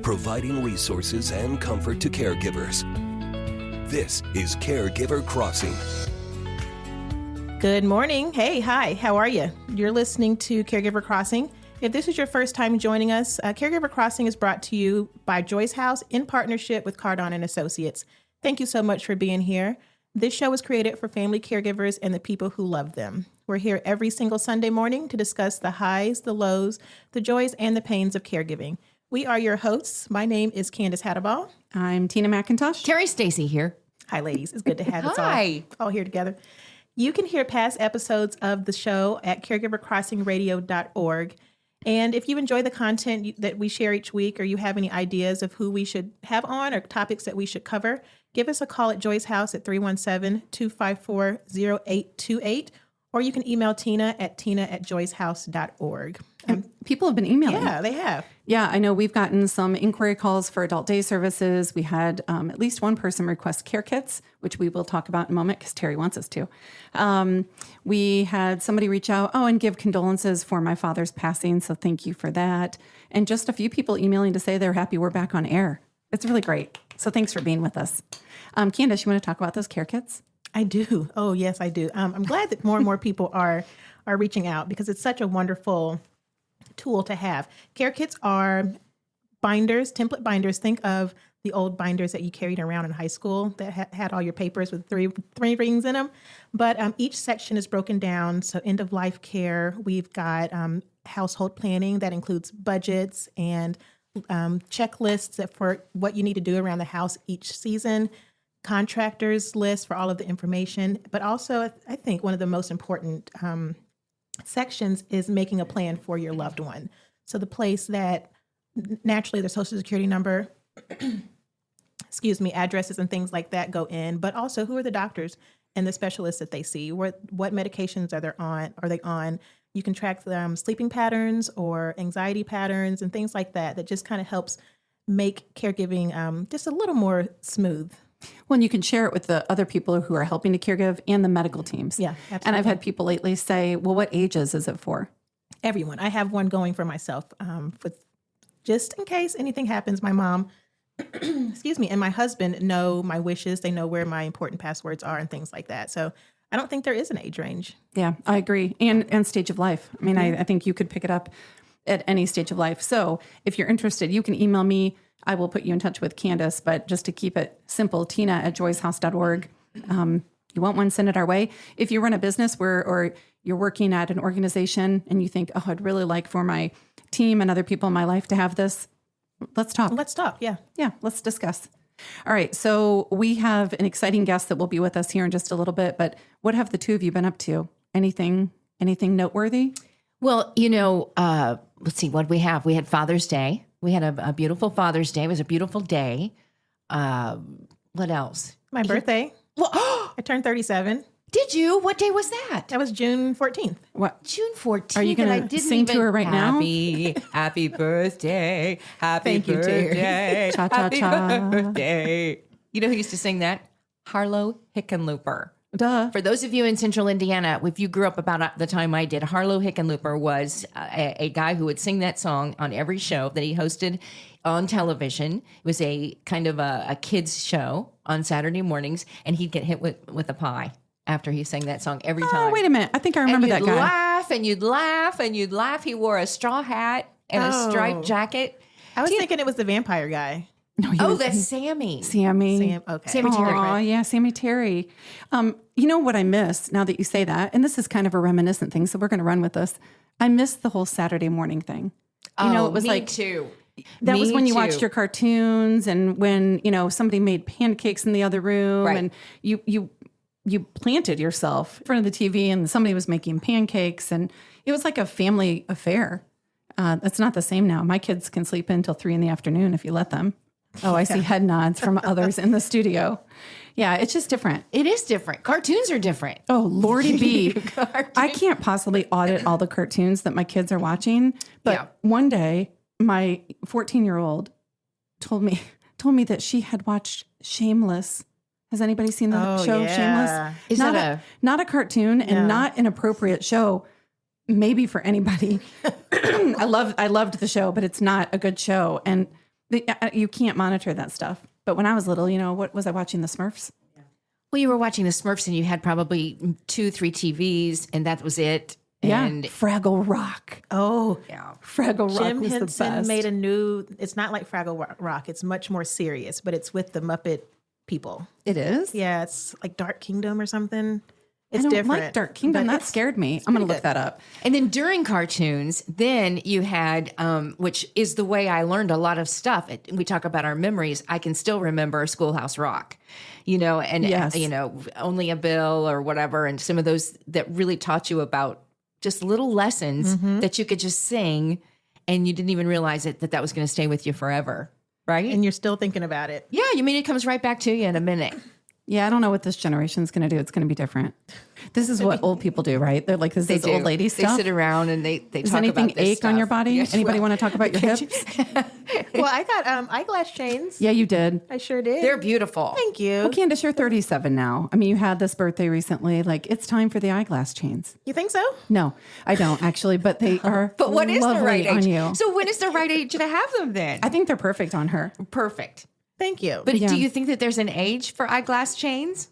providing resources and comfort to caregivers. This is Caregiver Crossing. Good morning. Hey, hi, how are you? You're listening to Caregiver Crossing. If this is your first time joining us, Caregiver Crossing is brought to you by Joyce House in partnership with Cardon and Associates. Thank you so much for being here. This show was created for family caregivers and the people who love them. We're here every single Sunday morning to discuss the highs, the lows, the joys, and the pains of caregiving. We are your hosts. My name is Candace Hadaball. I'm Tina McIntosh. Terry Stacy here. Hi, ladies. It's good to have us Hi. all here together. You can hear past episodes of the show at caregivercrossingradio.org. And if you enjoy the content that we share each week, or you have any ideas of who we should have on or topics that we should cover, give us a call at Joyce House at 317-254-0828, or you can email Tina at tina@joycehouse.org. People have been emailing. Yeah, they have. Yeah, I know we've gotten some inquiry calls for adult day services. We had at least one person request care kits, which we will talk about in a moment because Terry wants us to. We had somebody reach out, and give condolences for my father's passing. So thank you for that. And just a few people emailing to say they're happy we're back on air. It's really great. So thanks for being with us. Candace, you want to talk about those care kits? I do. Oh, yes, I do. I'm glad that more and more people are reaching out because it's such a wonderful tool to have. Care kits are binders, template binders. Think of the old binders that you carried around in high school that had all your papers with three rings in them. But each section is broken down. So end of life care. We've got household planning that includes budgets and checklists for what you need to do around the house each season. Contractors list for all of the information, but also I think one of the most important sections is making a plan for your loved one. So the place that naturally their social security number, addresses and things like that go in, but also who are the doctors and the specialists that they see, what medications are they on? You can track sleeping patterns or anxiety patterns and things like that just kind of helps make caregiving just a little more smooth. Well, and you can share it with the other people who are helping to caregive and the medical teams. Yeah, absolutely. And I've had people lately say, well, what ages is it for? Everyone. I have one going for myself with just in case anything happens. My mom, and my husband know my wishes. They know where my important passwords are and things like that. So I don't think there is an age range. Yeah, I agree. And stage of life. I mean, I think you could pick it up at any stage of life. So if you're interested, you can email me. I will put you in touch with Candace, but just to keep it simple, tina@joycehouse.org. You want one, send it our way. If you run a business or you're working at an organization and you think, I'd really like for my team and other people in my life to have this, let's talk. Let's talk, yeah. Yeah, let's discuss. All right, so we have an exciting guest that will be with us here in just a little bit, but what have the two of you been up to? Anything noteworthy? Well, let's see what we have. We had Father's Day. We had a beautiful Father's Day. It was a beautiful day. What else? My birthday. Well, I turned 37. Did you? What day was that? That was June 14th. What? June 14th. Are you going to sing to her right now? Happy birthday. Happy Thank you, birthday. Cha-cha-cha. Happy birthday. You know who used to sing that? Harlow Hickenlooper. Duh. For those of you in central Indiana, if you grew up about the time I did, Harlow Hickenlooper was a guy who would sing that song on every show that he hosted on television. It was a kind of a kids show on Saturday mornings, and he'd get hit with a pie after he sang that song every time. Oh, wait a minute. I think I remember that guy. Laugh, and you'd laugh, and you'd laugh. He wore a straw hat and a striped jacket. I was thinking it was the vampire guy. No, That's Sammy. Sammy. Okay. Sammy Terry. Oh, yeah, Sammy Terry. You know what I miss now that you say that, and this is kind of a reminiscent thing, so we're going to run with this. I miss the whole Saturday morning thing. It was me like too. That was when you too. watched your cartoons, and when somebody made pancakes in the other room, Right. and you planted yourself in front of the TV, and somebody was making pancakes, and it was like a family affair. That's not the same now. My kids can sleep in until 3 p.m. if you let them. Oh, I see head nods from others in the studio. Yeah, it's just different. It is different. Cartoons are different. Oh, Lordy B. I can't possibly audit all the cartoons that my kids are watching. But one day, my 14-year-old told me that she had watched Shameless. Has anybody seen the show Shameless? Is not a cartoon and not an appropriate show, maybe for anybody. I loved the show, but it's not a good show. And You can't monitor that stuff. But when I was little, what was I watching? The Smurfs? Well, you were watching the Smurfs and you had probably 2-3 TVs and that was it. Yeah. And Fraggle Rock. Oh, yeah. Fraggle Rock Jim was the Henson best. made a new, it's not like Fraggle Rock. It's much more serious, but it's with the Muppet people. It is? Yeah, it's like Dark Kingdom or something. It's I don't different. like Dark Kingdom. but That it's- scared me. I'm going to look that up. And then during cartoons, then you had, which is the way I learned a lot of stuff. We talk about our memories. I can still remember Schoolhouse Rock, and, Yes. Only a Bill or whatever. And some of those that really taught you about just little lessons that you could just sing and you didn't even realize that was going to stay with you forever. Right. And you're still thinking about it. Yeah. You mean it comes right back to you in a minute. Yeah, I don't know what this generation's going to do. It's going to be different. This is what old people do, right? They're like, this is do. old lady They stuff. sit around and they Does talk anything about this ache on your stuff. body? Yes, Anybody well, want to talk about your hips? Well, I got eyeglass chains. Yeah, you did. I sure did. They're beautiful. Thank you. Well, Candace, you're 37 now. I mean, you had this birthday recently. Like, it's time for the eyeglass chains. You think so? No, I don't actually, but they are But what is the lovely right on age? you. So when is the right age to have them then? I think they're perfect on her. Perfect. Thank you. But Yeah. do you think that there's an age for eyeglass chains?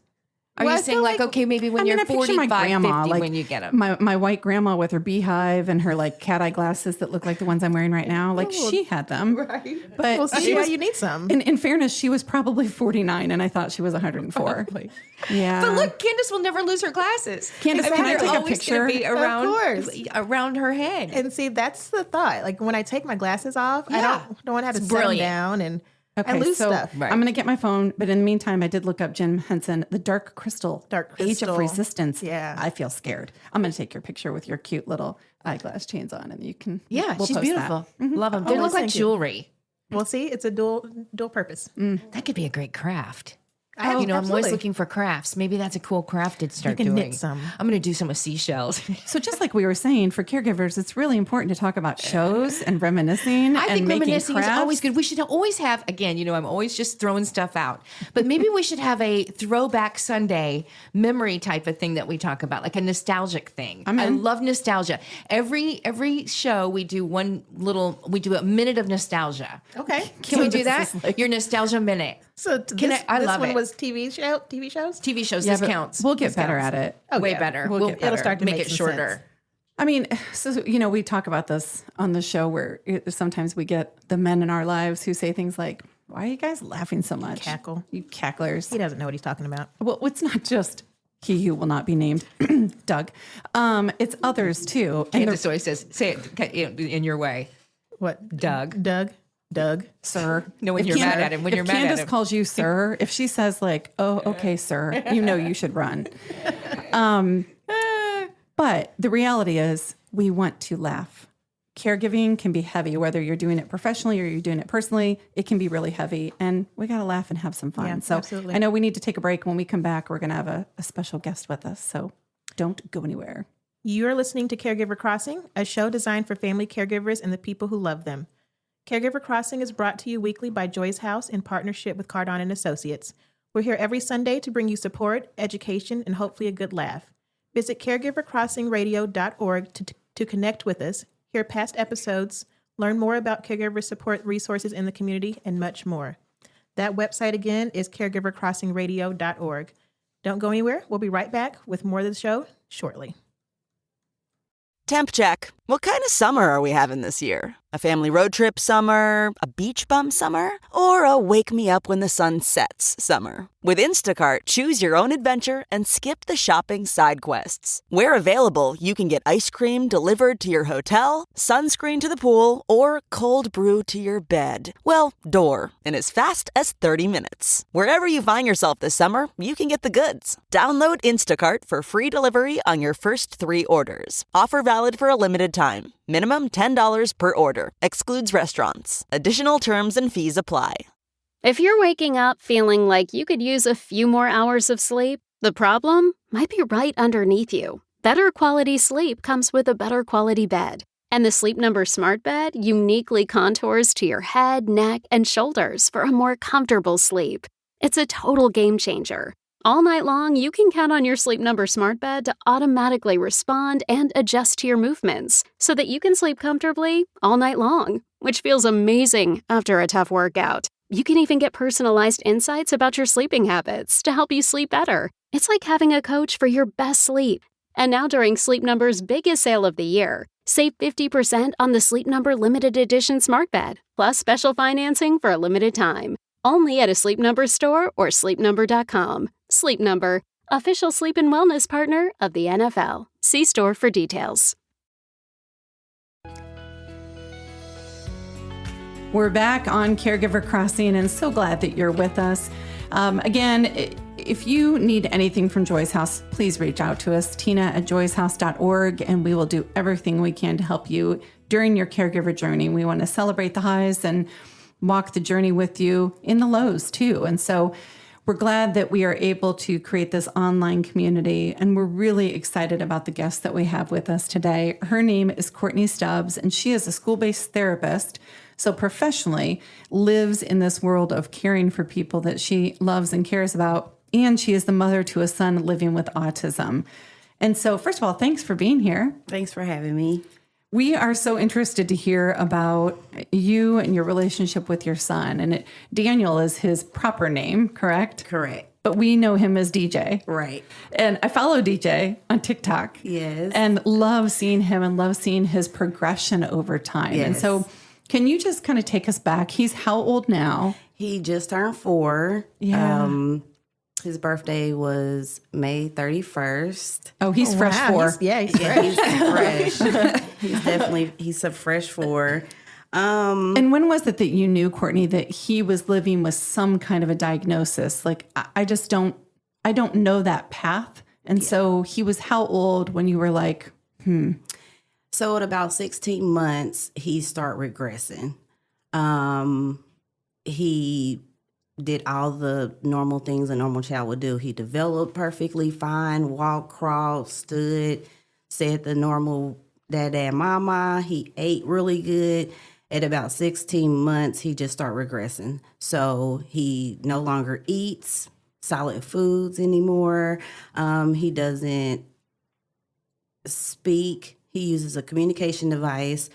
Are Well, you I saying feel like, like- okay, maybe when I mean, you're I picture 45, my grandma, 50 like when you get them? my white grandma with her beehive and her like cat eye glasses that look like the ones I'm wearing right now. Like she had them, right? But Well, see she why was, you need some. in fairness, she was probably 49, and I thought she was 104. Yeah, But look, Candace will never lose her glasses. Candace, can I they're take a always picture? gonna be Of course. around her head. And see, that's the thought. Like when I take my glasses off, I Yeah. don't want to have to It's set them brilliant. down and Okay, I lose so stuff. Right. I'm going to get my phone, but in the meantime, I did look up Jim Henson, the Dark Crystal, Dark Age Crystal. of Resistance. Yeah. I feel scared. I'm going to take your picture with your cute little eyeglass chains on, and you can. Yeah, we'll she's post beautiful. that. Love them. They Oh, look like thank you. jewelry. Well, see, it's a dual purpose. That could be a great craft. I have- I'm always absolutely. looking for crafts. Maybe that's a cool craft to start can knit doing. some. I'm going to do some with seashells. So just like we were saying, for caregivers, it's really important to talk about shows and reminiscing I and think making reminiscing is crafts. always good. We should always have, again, I'm always just throwing stuff out, but maybe we should have a throwback Sunday memory type of thing that we talk about, like a nostalgic thing. I'm I in. love nostalgia. Every show we do we do a minute of nostalgia. Okay. Can we do this that? is like- Your nostalgia minute. So Can I this love one it. was TV shows? TV shows, Yeah, this but counts. We'll get This better counts. at it. Oh, Way yeah. better. We'll get It'll start to make make it some shorter. sense. I mean, so we talk about this on the show where sometimes we get the men in our lives who say things like, "Why are you guys laughing so much? Cackle. You cacklers." He doesn't know what he's talking about. Well, it's not just he who will not be named, Doug. It's others too. And Candace always says, say it in your way. What? Doug. Doug. sir. No, when If you're mad at him, when if you're mad at Candace him. calls you sir, if she says like, "Oh, okay, sir," you should run. But the reality is, we want to laugh. Caregiving can be heavy, whether you're doing it professionally or you're doing it personally. It can be really heavy, and we got to laugh and have some fun. Yeah, so absolutely. I know we need to take a break. When we come back, we're going to have a special guest with us. So don't go anywhere. You're listening to Caregiver Crossing, a show designed for family caregivers and the people who love them. Caregiver Crossing is brought to you weekly by Joy's House in partnership with Cardon and Associates. We're here every Sunday to bring you support, education, and hopefully a good laugh. Visit caregivercrossingradio.org to connect with us, hear past episodes, learn more about caregiver support resources in the community, and much more. That website again is caregivercrossingradio.org. Don't go anywhere. We'll be right back with more of the show shortly. Temp check. What kind of summer are we having this year? A family road trip summer? A beach bum summer? Or a wake me up when the sun sets summer? With Instacart, choose your own adventure and skip the shopping side quests. Where available, you can get ice cream delivered to your hotel, sunscreen to the pool, or cold brew to your bed. Well, door, in as fast as 30 minutes. Wherever you find yourself this summer, you can get the goods. Download Instacart for free delivery on your first 3 orders. Offer valid for a limited time. Minimum $10 per order. Excludes restaurants. Additional terms and fees apply. If you're waking up feeling like you could use a few more hours of sleep, the problem might be right underneath you. Better quality sleep comes with a better quality bed. And the Sleep Number Smart Bed uniquely contours to your head, neck, and shoulders for a more comfortable sleep. It's a total game changer. All night long, you can count on your Sleep Number smart bed to automatically respond and adjust to your movements so that you can sleep comfortably all night long, which feels amazing after a tough workout. You can even get personalized insights about your sleeping habits to help you sleep better. It's like having a coach for your best sleep. And now during Sleep Number's biggest sale of the year, save 50% on the Sleep Number limited edition smart bed, plus special financing for a limited time. Only at a Sleep Number store or sleepnumber.com. Sleep Number, official sleep and wellness partner of the NFL. See store for details. We're back on Caregiver Crossing and so glad that you're with us. Again, if you need anything from Joy's House, please reach out to us, tina@joyshouse.org, and we will do everything we can to help you during your caregiver journey. We want to celebrate the highs and walk the journey with you in the lows too. And so we're glad that we are able to create this online community, and we're really excited about the guest that we have with us today. Her name is Courtney Stubbs, and she is a school-based therapist. So professionally lives in this world of caring for people that she loves and cares about. And she is the mother to a son living with autism. And so first of all, thanks for being here. Thanks for having me. We are so interested to hear about you and your relationship with your son. And Daniel is his proper name, correct? Correct. But we know him as DJ. Right. And I follow DJ on TikTok. Yes. And love seeing him and love seeing his progression over time. Yes. And so can you just kind of take us back? He's how old now? He just turned 4. Yeah. His birthday was May 31st. Oh, he's fresh Wow, 4. He's Yeah, fresh. he's fresh. He's a fresh 4. And when was it that you knew, Courtney, that he was living with some kind of a diagnosis? Like, I don't know that path. And so he was how old when you were like, So at about 16 months, he started regressing. He did all the normal things a normal child would do. He developed perfectly fine, walked, crawled, stood, said the normal dad, mama. He ate really good. At about 16 months, he just started regressing. So he no longer eats solid foods anymore. He doesn't speak. He uses a communication device.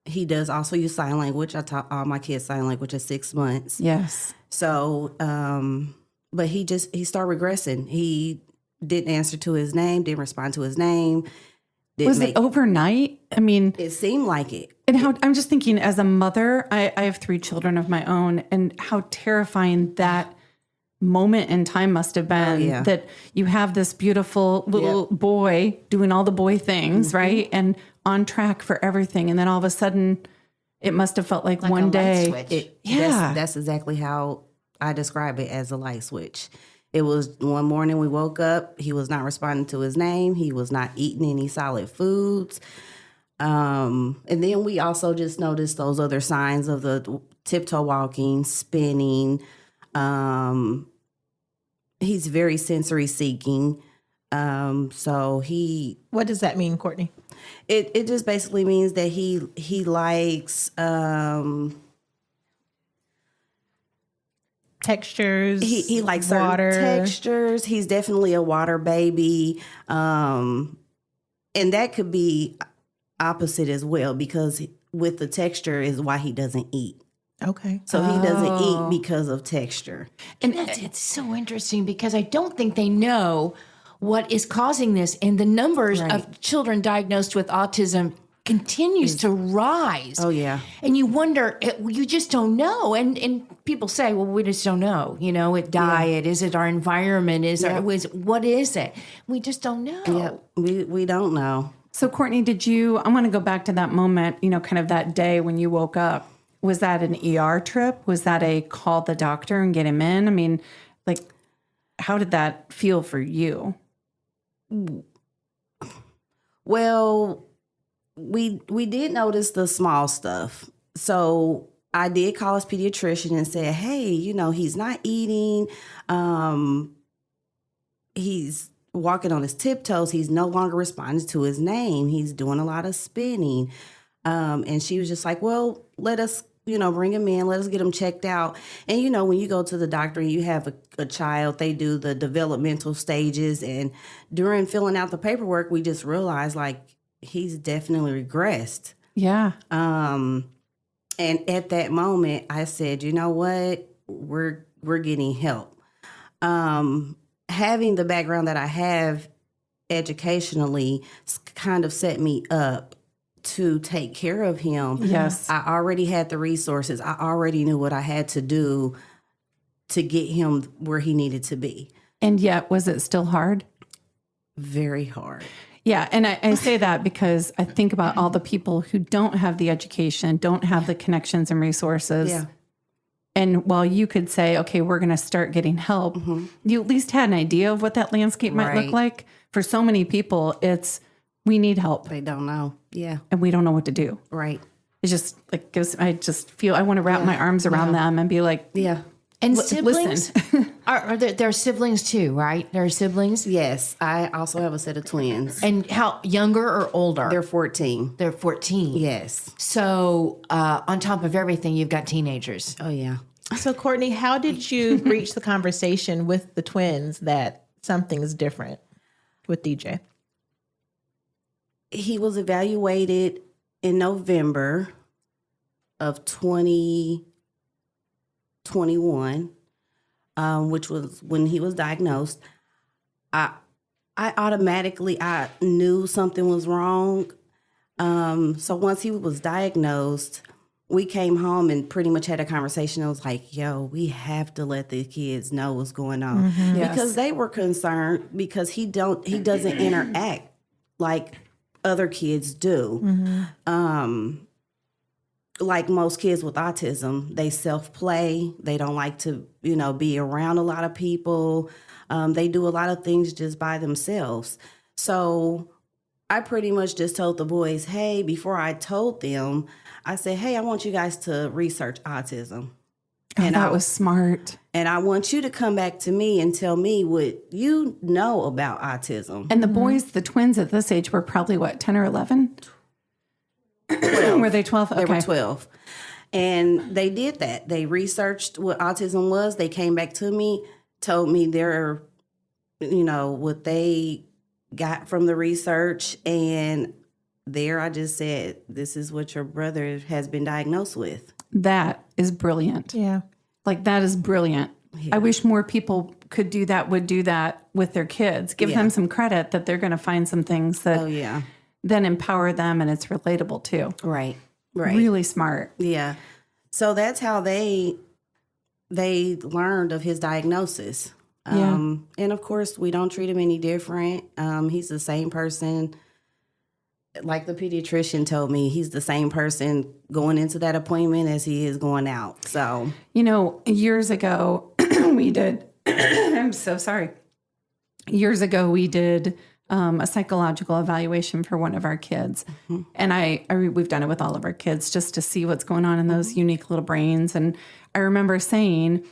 He does also use sign language. I taught all my kids sign language at 6 months. yes. So, but he started regressing. He didn't answer to his name, didn't respond to his name. Was it overnight? I mean, It seemed like it. and how I'm just thinking as a mother, I have 3 children of my own, and how terrifying that moment in time must have been yeah. that you have this beautiful little boy doing all the boy things, right? And on track for everything. And then all of a sudden it must have felt like Like a one light day. switch. Yeah. That's exactly how I describe it, as a light switch. It was one morning we woke up, he was not responding to his name. He was not eating any solid foods. And then we also just noticed those other signs of the tiptoe walking, spinning. He's very sensory seeking. So What does that mean, Courtney? it just basically means that he likes Textures. he likes water. certain textures. He's definitely a water baby. And that could be opposite as well, because with the texture is why he doesn't eat. Okay. So he doesn't eat because of texture. And it's so interesting because I don't think they know what is causing this. And the numbers of children diagnosed with autism continues to rise. Oh, yeah. And you wonder, you just don't know. And people say, well, we just don't know. You know, diet, is it our environment? What is it? We just don't know. Yeah, we don't know. So Courtney, I want to go back to that moment, kind of that day when you woke up. Was that an ER trip? Was that a call the doctor and get him in? I mean, like, how did that feel for you? Well, we did notice the small stuff. So I did call his pediatrician and said, hey, he's not eating. He's walking on his tiptoes. He's no longer responding to his name. He's doing a lot of spinning. And she was just like, well, let us bring him in, let us get him checked out. And, when you go to the doctor and you have a child, they do the developmental stages. And during filling out the paperwork, we just realized, like, he's definitely regressed. Yeah. And at that moment, I said, you know what? We're getting help. Having the background that I have educationally kind of set me up to take care of him. Yes. I already had the resources. I already knew what I had to do to get him where he needed to be. And yet, was it still hard? Very hard. Yeah. And I say that because I think about all the people who don't have the education, don't have the connections and resources. Yeah. And while you could say, okay, we're going to start getting help, you at least had an idea of what that landscape might look Right. like. For so many people, it's, we need help They don't know. Yeah. and we don't know what to do. Right. It just like gives, I just feel, I want to wrap my arms around them and be like, Yeah. And Listen. siblings are there are siblings too, right? There are siblings. Yes. I also have a set of twins. And how younger or older? They're 14. They're 14. Yes. So on top of everything, you've got teenagers. Oh, yeah. So, Courtney, how did you reach the conversation with the twins that something's different with DJ? He was evaluated in November of 2021, which was when he was diagnosed. I automatically, I knew something was wrong. So once he was diagnosed, we came home and pretty much had a conversation. I was like, yo, we have to let the kids know what's going on. Yes. Because they were concerned because he doesn't interact like other kids do. Like most kids with autism, they self-play. They don't like to, be around a lot of people. They do a lot of things just by themselves. So I pretty much just told the boys, hey, before I told them, I said, hey, I want you guys to research autism. and that was smart. And I want you to come back to me and tell me what you know about autism. And the boys, the twins at this age were probably what, 10 or 11? Were they 12? They were 12. And they did that. They researched what autism was. They came back to me, told me their, what they got from the research. And there I just said, this is what your brother has been diagnosed with. That is brilliant. Yeah. Like, that is brilliant. I wish more people could do that, would do that with their kids. Give them some credit that they're going to find some things that then empower them and it's relatable too. Right. Right. Really smart. Yeah. So that's how they learned of his diagnosis. And of course, we don't treat him any different. He's the same person. Like the pediatrician told me, he's the same person going into that appointment as he is going out. So, Years ago, we did, I'm so sorry. Years ago, we did a psychological evaluation for one of our kids. And we've done it with all of our kids just to see what's going on in those unique little brains. And I remember saying,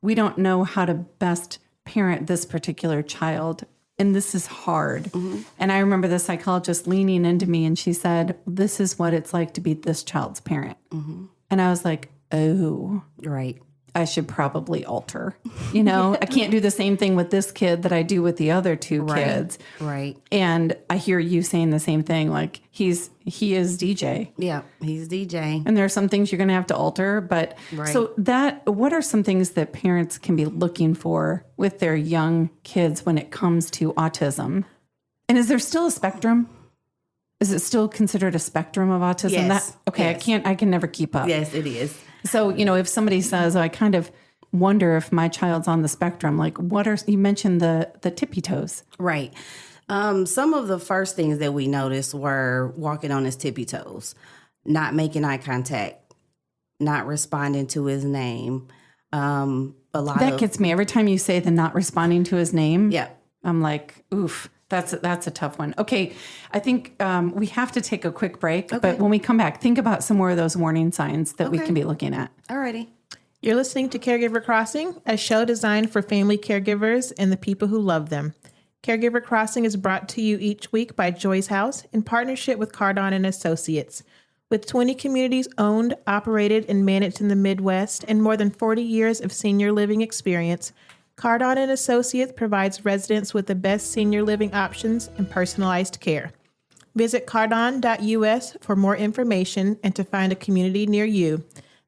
we don't know how to best parent this particular child. And this is hard. And I remember the psychologist leaning into me and she said, this is what it's like to be this child's parent. And I was like, oh, right. I should probably alter. I can't do the same thing with this kid that I do with the other two kids. Right. And I hear you saying the same thing. Like, he is DJ. Yeah, he's DJ. And there are some things you're going to have to alter. But so what are some things that parents can be looking for with their young kids when it comes to autism? And is there still a spectrum? Is it still considered a spectrum of autism? Yes. Yes. I can never keep up. Yes, it is. So, if somebody says, I kind of wonder if my child's on the spectrum, like you mentioned the tippy toes. Right. Some of the first things that we noticed were walking on his tippy toes, not making eye contact, not responding to his name. That gets me. Every time you say the not responding to his name, I'm like, oof. That's a tough one. Okay, I think we have to take a quick break, but when we come back, think about some more of those warning signs that we can be looking at. Alrighty. You're listening to Caregiver Crossing, a show designed for family caregivers and the people who love them. Caregiver Crossing is brought to you each week by Joy's House in partnership with Cardon and Associates. With 20 communities owned, operated, and managed in the Midwest and more than 40 years of senior living experience, Cardon and Associates provides residents with the best senior living options and personalized care. Visit cardon.us for more information and to find a community near you.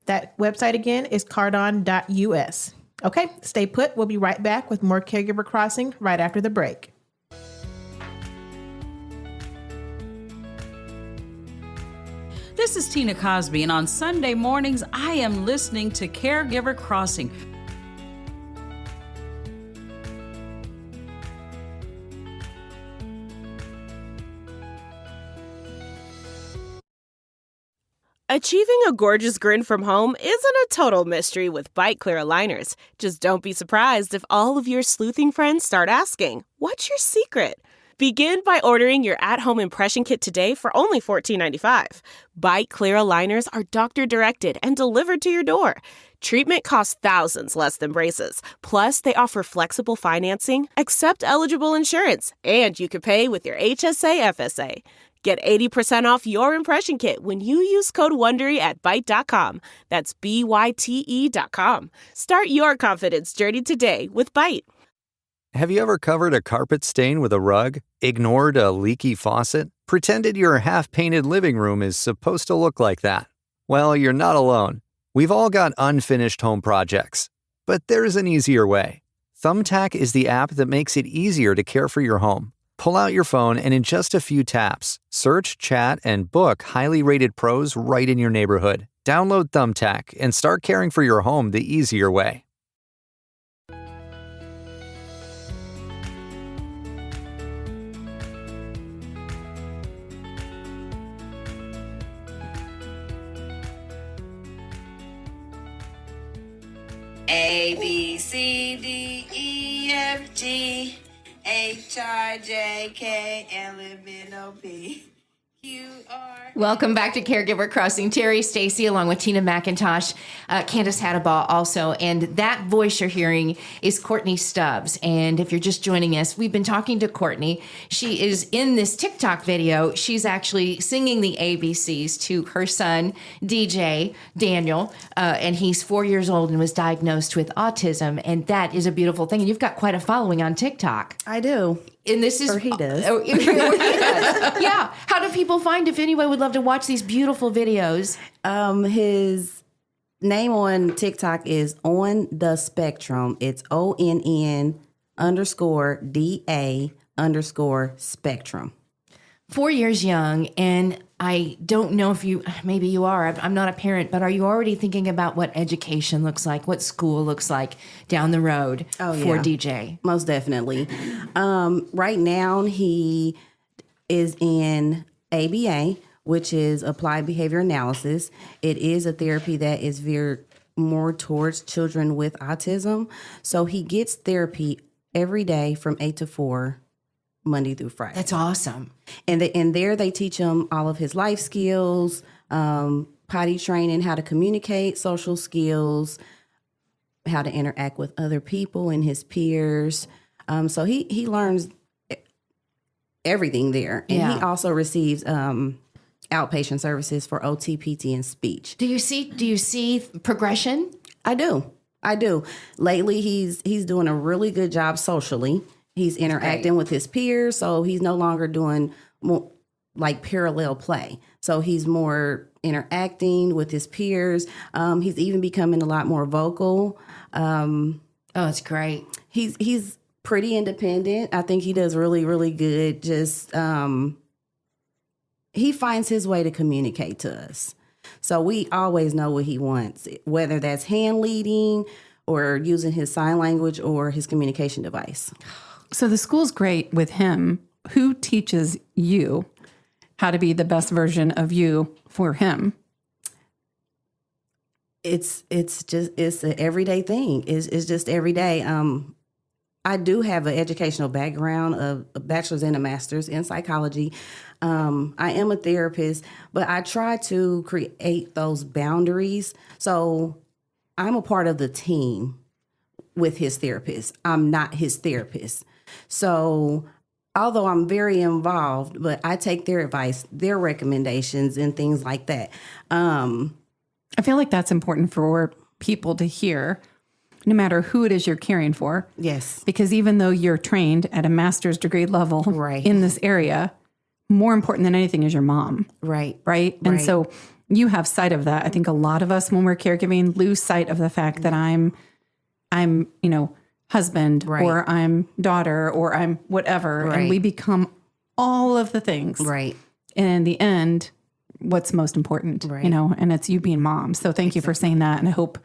That website again is cardon.us. Okay, stay put. We'll be right back with more Caregiver Crossing right after the break. This is Tina Cosby, and on Sunday mornings, I am listening to Caregiver Crossing. Achieving a gorgeous grin from home isn't a total mystery with Bite Clear aligners. Just don't be surprised if all of your sleuthing friends start asking, "What's your secret?" Begin by ordering your at-home impression kit today for only $14.95. Bite Clear aligners are doctor-directed and delivered to your door. Treatment costs thousands less than braces. Plus, they offer flexible financing, accept eligible insurance, and you can pay with your HSA FSA. Get 80% off your impression kit when you use code WONDERY at Byte.com. That's BYTE.com. Start your confidence journey today with Byte. Have you ever covered a carpet stain with a rug, ignored a leaky faucet, pretended your half-painted living room is supposed to look like that? Well, you're not alone. We've all got unfinished home projects. But there's an easier way. Thumbtack is the app that makes it easier to care for your home. Pull out your phone and in just a few taps, search, chat, and book highly rated pros right in your neighborhood. Download Thumbtack and start caring for your home the easier way. A, B, C, D, E, F, G, H, I, J, K, L, M, N, O, P, Q, R. Welcome back to Caregiver Crossing. Terry Stacy along with Tina McIntosh, Candace Hadabah also. And that voice you're hearing is Courtney Stubbs. And if you're just joining us, we've been talking to Courtney. She is in this TikTok video. She's actually singing the ABCs to her son, DJ Daniel. And he's 4 years old and was diagnosed with autism. And that is a beautiful thing. And you've got quite a following on TikTok. I do. And this is, Or he does. Or he does. Yeah. How do people find, if anyone would love to watch these beautiful videos? His name on TikTok is On the Spectrum. It's ONN_DA_spectrum. 4 years young, and I don't know if you, maybe you are, I'm not a parent, but are you already thinking about what education looks like, what school looks like down the road for DJ? Most definitely. Right now, he is in ABA, which is Applied Behavior Analysis. It is a therapy that is veered more towards children with autism. So he gets therapy every day from 8 to 4, Monday through Friday. That's awesome. And there they teach him all of his life skills, potty training, how to communicate, social skills, how to interact with other people and his peers. So he learns everything there. And he also receives outpatient services for OT, PT, and speech. Do you see progression? I do. Lately, he's doing a really good job socially. He's interacting with his peers, so he's no longer doing more like parallel play. So he's more interacting with his peers. He's even becoming a lot more vocal. It's great. He's pretty independent. I think he does really, really good. Just he finds his way to communicate to us. So we always know what he wants, whether that's hand leading or using his sign language or his communication device. So the school's great with him. Who teaches you how to be the best version of you for him? It's an everyday thing. It's just every day. I do have an educational background of a bachelor's and a master's in psychology. I am a therapist, but I try to create those boundaries. So I'm a part of the team with his therapist. I'm not his therapist. So although I'm very involved, but I take their advice, their recommendations, and things like that. I feel like that's important for people to hear, no matter who it is you're caring for. Yes. Because even though you're trained at a master's degree level in this area, more important than anything is your mom. Right. Right. And so you have sight of that. I think a lot of us, when we're caregiving, lose sight of the fact that I'm, husband or I'm daughter or I'm whatever. And we become all of the things. Right. And in the end, what's most important, and it's you being mom. So thank you for saying that. And I hope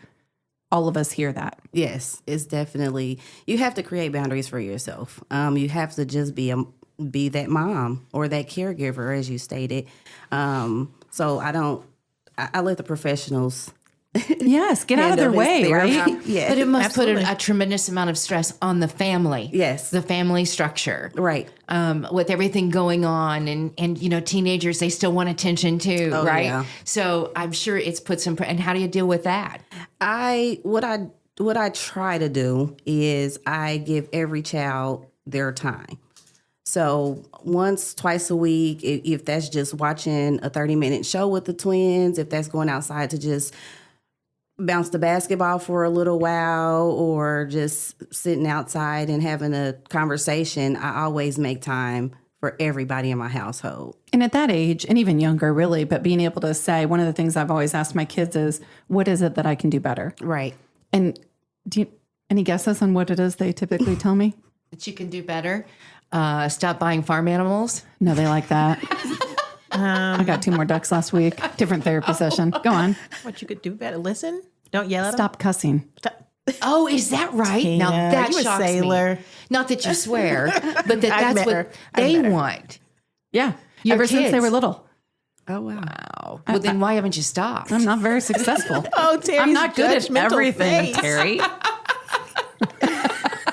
all of us hear that. Yes, it's definitely, you have to create boundaries for yourself. You have to just be that mom or that caregiver, as you stated. So I let the professionals Yes, get out of their way, right? Yeah. But it must put a tremendous amount of stress on the family. Yes. The family structure. Right. With everything going on and teenagers, they still want attention too, right? Yeah. So I'm sure it's put some, and how do you deal with that? What I try to do is I give every child their time. So twice a week, if that's just watching a 30-minute show with the twins, if that's going outside to just bounce the basketball for a little while or just sitting outside and having a conversation, I always make time for everybody in my household. And at that age, and even younger really, but being able to say, one of the things I've always asked my kids is, what is it that I can do better? Right. And any guesses on what it is they typically tell me? That you can do better? Stop buying farm animals? No, they like that. I got 2 more ducks last week. Different therapy session. Go on. What you could do better? Listen. Don't yell at Stop cussing. Oh, is that right? Now that you a shocks sailor. me. Not that you swear, but that's what they want. Yeah. Your Ever since they kids. were little. Oh, wow. Wow. Well, then why haven't you stopped? I'm not very successful. Oh, Terry's I'm not good at judgmental everything, face. Terry.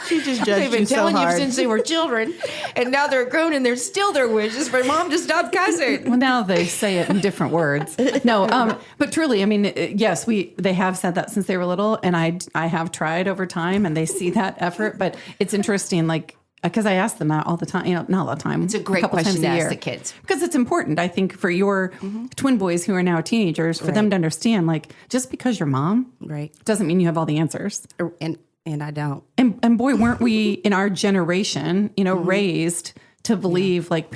She just judged They've been you so telling you hard. since they were children, and now they're grown, and they're still their wishes for mom to stop cussing. Well, now they say it in different words. No, but truly, I mean, yes, they have said that since they were little, and I have tried over time, and they see that effort. But it's interesting, like, because I ask them that all the time. Not all the time. It's a great couple question times to a ask year. the kids. Because it's important, I think, for your twin boys who are now teenagers, for them to understand, like, just because you're mom, doesn't mean you have all the answers. And I don't. And boy, weren't we in our generation, raised to believe like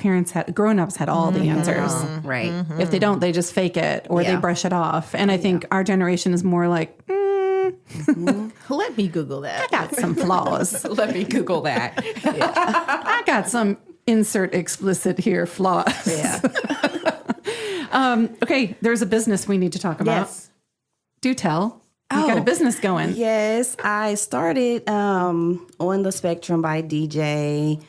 grown-ups had all the answers. Right. If they don't, they just fake it or they brush it off. And I think our generation is more like, Let me Google that. I got some flaws. Let me Google that. I got some insert explicit here flaws. Yeah. Okay, there's a business we need to talk about. Yes. Do tell. You got a business going. Yes, I started On the Spectrum by DJ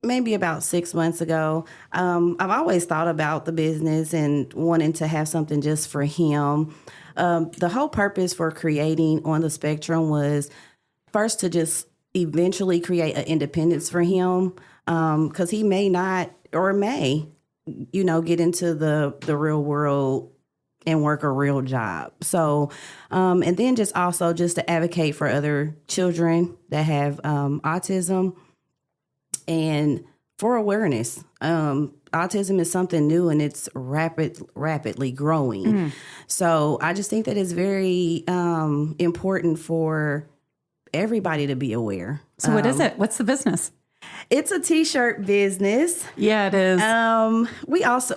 maybe about 6 months ago. I've always thought about the business and wanting to have something just for him. The whole purpose for creating On the Spectrum was first to just eventually create an independence for him, because he may not or may, get into the real world and work a real job. So, and then just to advocate for other children that have autism and for awareness. Autism is something new and it's rapidly growing. So I just think that it's very important for everybody to be aware. So what is it? What's the business? It's a T-shirt business. Yeah, it is.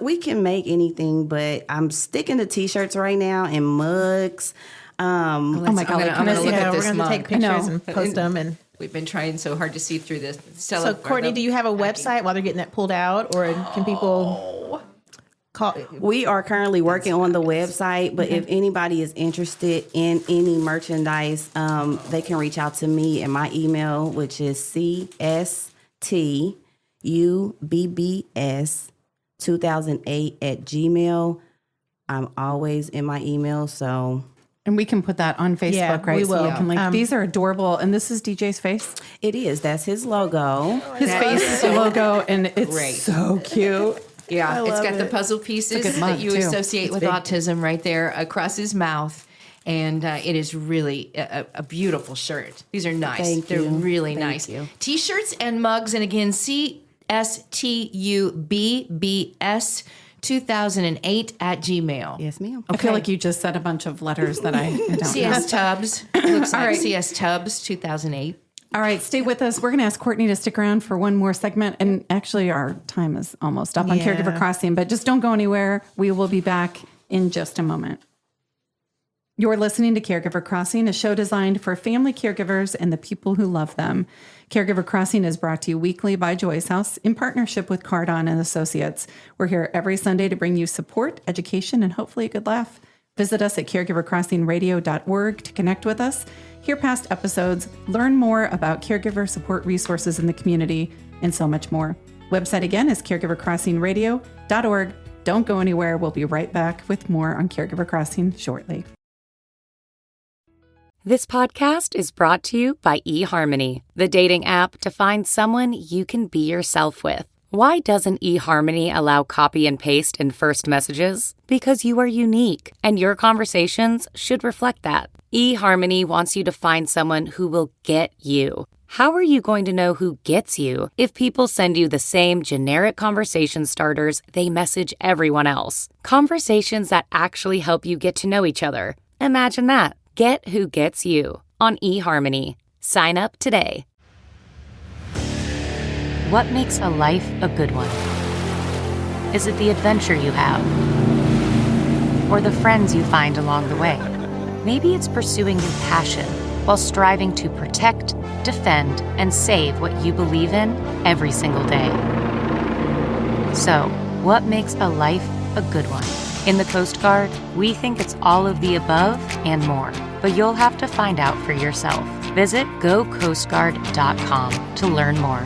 We can make anything, but I'm sticking to T-shirts right now and mugs. Oh my God! I'm gonna look at We're this going to mug. take pictures and post them. And We've been trying so hard to see through this. so, Courtney, do you have a website while they're getting that pulled out, or can people call? We are currently working on the website, but if anybody is interested in any merchandise, they can reach out to me at my email, which is cstubbs2008@gmail. I'm always in my email, so. And we can put that on Facebook, Yeah, right? we So will. you can link. These are adorable. And this is DJ's face. It is. That's his logo. His face is the logo, and it's Great. so cute. Yeah, it's got the puzzle pieces good mug, that you too. associate with big. autism right there across his mouth. And it is really a beautiful shirt. These are nice. Thank They're you. really Thank nice. you. T-shirts and mugs. And again, CSTUBBS 2008 at Gmail. Yes, ma'am. I feel like you just said a bunch of letters that I don't know. CS Tubbs. Looks like right. CS Tubbs 2008. All right, stay with us. We're going to ask Courtney to stick around for one more segment. And actually, our time is almost up on Yeah. Caregiver Crossing, but just don't go anywhere. We will be back in just a moment. You're listening to Caregiver Crossing, a show designed for family caregivers and the people who love them. Caregiver Crossing is brought to you weekly by Joy's House in partnership with Cardon and Associates. We're here every Sunday to bring you support, education, and hopefully a good laugh. Visit us at caregivercrossingradio.org to connect with us, hear past episodes, learn more about caregiver support resources in the community, and so much more. Website again is caregivercrossingradio.org. Don't go anywhere. We'll be right back with more on Caregiver Crossing shortly. This podcast is brought to you by eHarmony, the dating app to find someone you can be yourself with. Why doesn't eHarmony allow copy and paste in first messages? Because you are unique, and your conversations should reflect that. eHarmony wants you to find someone who will get you. How are you going to know who gets you if people send you the same generic conversation starters they message everyone else? Conversations that actually help you get to know each other. Imagine that. Get who gets you on eHarmony. Sign up today. What makes a life a good one? Is it the adventure you have? Or the friends you find along the way? Maybe it's pursuing your passion while striving to protect, defend, and save what you believe in every single day. So, what makes a life a good one? In the Coast Guard, we think it's all of the above and more, but you'll have to find out for yourself. Visit gocoastguard.com to learn more.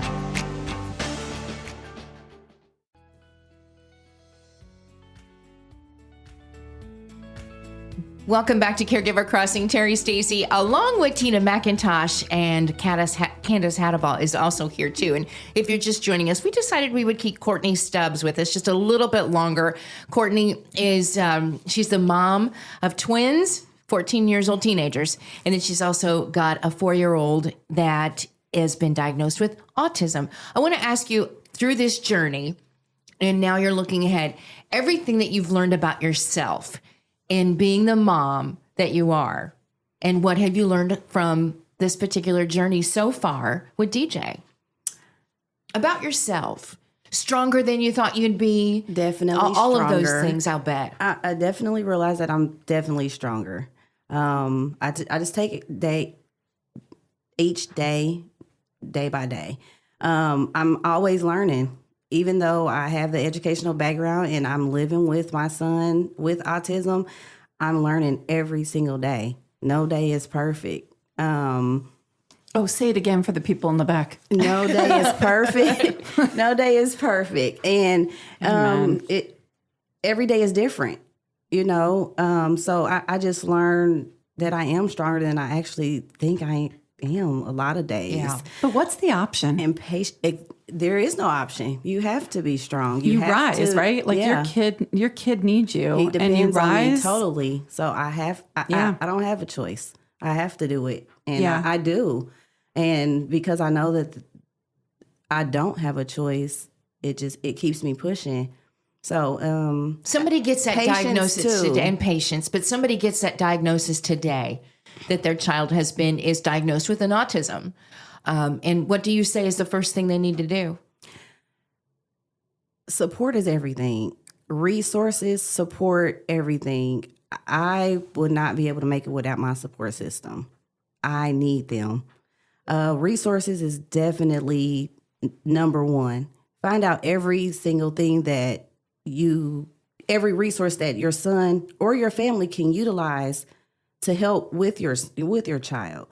Welcome back to Caregiver Crossing. Terry Stacy, along with Tina McIntosh, and Candace Hadabal is also here too. And if you're just joining us, we decided we would keep Courtney Stubbs with us just a little bit longer. Courtney is she's the mom of twins, 14 years old teenagers, and then she's also got a 4-year-old that has been diagnosed with autism. I want to ask you, through this journey, and now you're looking ahead, everything that you've learned about yourself in being the mom that you are, and what have you learned from this particular journey so far with DJ? About yourself. Stronger than you thought you'd be. Definitely all stronger. of those things, I'll bet. I definitely realize that I'm definitely stronger. I just take it each day by day. I'm always learning. Even though I have the educational background and I'm living with my son with autism, I'm learning every single day. No day is perfect. Oh, say it again for the people in the back. No day is perfect. No day is perfect. And every day is different, you know? So I just learned that I am stronger than I actually think I am a lot of days. Yeah. But what's the option? There is no option. You have to be strong. You have rise, to, right? Like yeah. your kid needs you, He and depends you on me rise totally. So I don't have a choice. I have to do it, and I do. And because I know that I don't have a choice, it keeps me pushing. So somebody gets that diagnosis too. and patience, but somebody gets that diagnosis today that their child is diagnosed with an autism. And what do you say is the first thing they need to do? Support is everything. Resources, support, everything. I would not be able to make it without my support system. I need them. Resources is definitely number one. Find out every single thing that every resource that your son or your family can utilize to help with your child.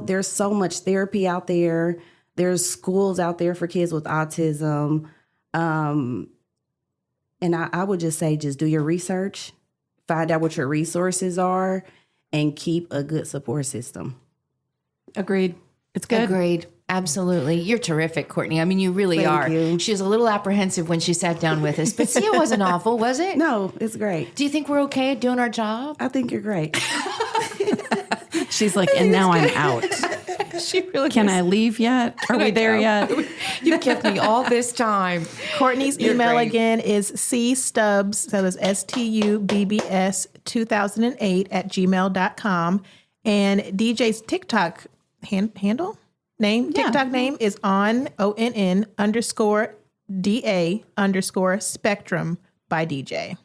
There's so much therapy out there. There's schools out there for kids with autism. And I would just say, just do your research, find out what your resources are, and keep a good support system. Agreed. It's good. Agreed. Absolutely. You're terrific, Courtney. I mean, you really Thank are. you. She was a little apprehensive when she sat down with us, but see, it wasn't awful, was it? No, it's great. Do you think we're okay at doing our job? I think you're great. She's like, and now I'm out. She really Can I leave yet? Are we there yet? You kept me all this time. Courtney's You're email great. again is cstubbs, so it's STUBBS 2008 at gmail.com. And DJ's TikTok handle? Name? Yeah. TikTok name is ONN_DA_spectrum by DJ.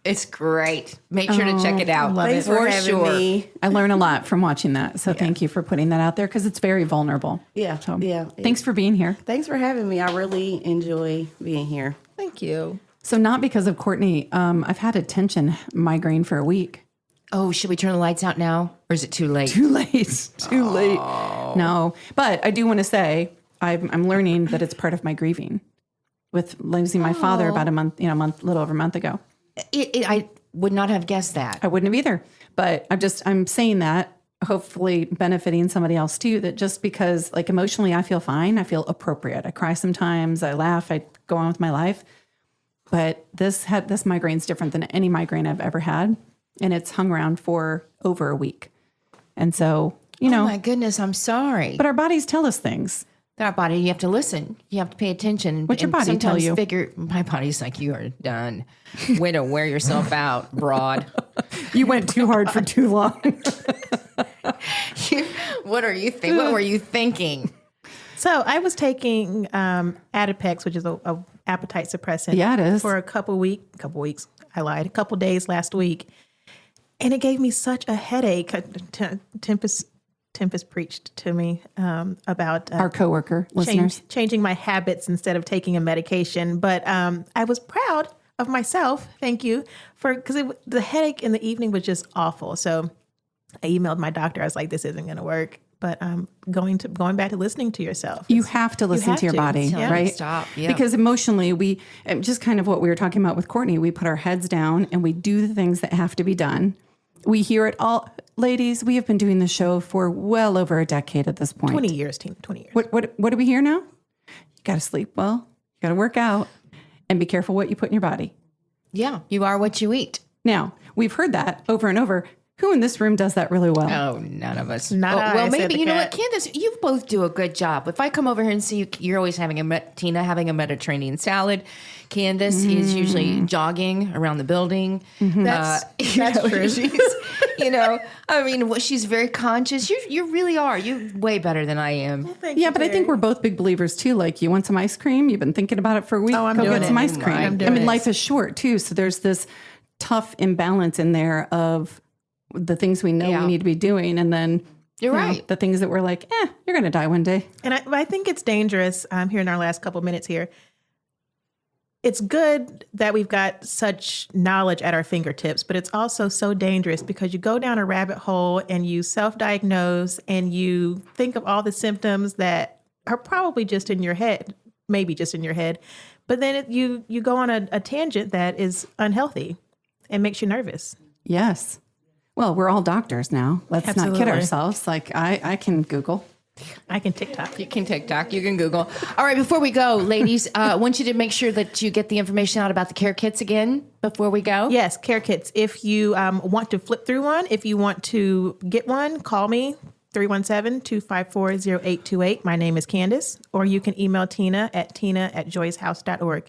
It's great. Make sure to check it out. love Thanks it. for having me. I learn a lot from watching that. So thank you for putting that out there because it's very vulnerable. Yeah, So yeah. thanks for being here. Thanks for having me. I really enjoy being here. Thank you. So not because of Courtney, I've had a tension migraine for a week. Oh, should we turn the lights out now? Or is it too late? Too late. Too late. No, but I do want to say I'm learning that it's part of my grieving with losing my father about a little over a month ago. I would not have guessed that. I wouldn't have either. But I'm saying that, hopefully benefiting somebody else too, that just because like emotionally I feel fine, I feel appropriate. I cry sometimes, I laugh, I go on with my life. But this migraine's different than any migraine I've ever had. And it's hung around for over a week. And so, Oh my goodness, I'm sorry. but our bodies tell us things. Our body, you have to listen. You have to pay attention. What's your and body tell sometimes you? My body's like, you are done. Way to wear yourself out, broad. You went too hard for too long. What are you thinking? What were you thinking? So I was taking Adipex, which is a appetite suppressant. Yeah, it is. For a couple weeks. I lied. A couple days last week. And it gave me such a headache. Tempest preached to me about Our coworker listeners. changing my habits instead of taking a medication. But I was proud of myself. Thank you because the headache in the evening was just awful. So I emailed my doctor. I was like, "This isn't going to work." But going back to listening to yourself. You have to listen to your body, Tell them right? to stop, yeah. Because emotionally, just kind of what we were talking about with Courtney, we put our heads down and we do the things that have to be done. We hear it all. Ladies, we have been doing the show for well over a decade at this point. 20 years, team. 20 years. What do we hear now? You got to sleep well, you got to work out, and be careful what you put in your body. Yeah, you are what you eat. Now, we've heard that over and over. Who in this room does that really well? Oh, none of us. Not I, well, said maybe the you know cat. what, Candace, you both do a good job. If I come over here and see you, you're always having Tina having a Mediterranean salad. Candace is usually jogging around the building. That's true. She's very conscious. You really are. You're way better than I am. Yeah, but I think we're both big believers too. Like, you want some ice cream? You've been thinking about it for a week. Oh, I'm Go doing get some it. ice cream. I'm doing it. life is short too. So there's this tough imbalance in there of the things we know Yeah. we need to be doing. And then You're right. the things that we're like, you're going to die one day. And I think it's dangerous here in our last couple minutes here. It's good that we've got such knowledge at our fingertips, but it's also so dangerous because you go down a rabbit hole and you self-diagnose and you think of all the symptoms that are probably just in your head, maybe just in your head. But then you go on a tangent that is unhealthy and makes you nervous. Yes. Well, we're all doctors now. Let's not kid Absolutely. ourselves. Like, I can Google. I can TikTok. You can TikTok, you can Google. All right, before we go, ladies, I want you to make sure that you get the information out about the care kits again before we go. Yes, care kits. If you want to flip through one, if you want to get one, call me, 317-254-0828. My name is Candace. Or you can email Tina at tina@joyshouse.org.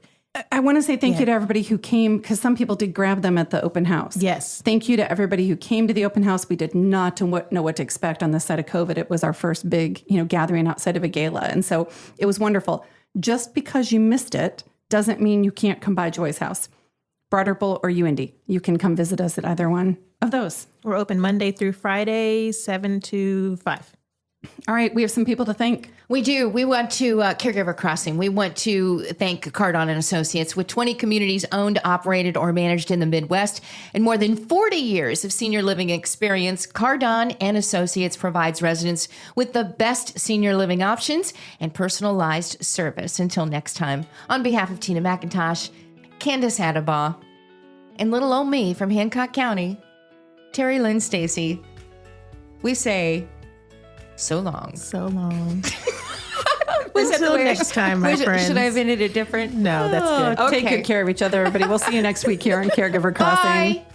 I want to say thank you to everybody who came, because some people did grab them at the open house. Yes. Thank you to everybody who came to the open house. We did not know what to expect on this side of COVID. It was our first big, gathering outside of a gala. And so it was wonderful. Just because you missed it doesn't mean you can't come by Joy's house, Broad Ripple or UND. You can come visit us at either one of those. We're open Monday through Friday, 7 to 5. All right. We have some people to thank. We do. We want to Caregiver Crossing. We want to thank Cardon and Associates with 20 communities owned, operated, or managed in the Midwest and more than 40 years of senior living experience. Cardon and Associates provides residents with the best senior living options and personalized service. Until next time, on behalf of Tina McIntosh, Candace Adebaugh, and little old me from Hancock County, Terry Lynn Stacy, we say so long. So long. Until next time, my friends. Should I have ended it different? No, that's good. Take good care of each other, everybody. We'll see you next week here on Caregiver Crossing. Bye.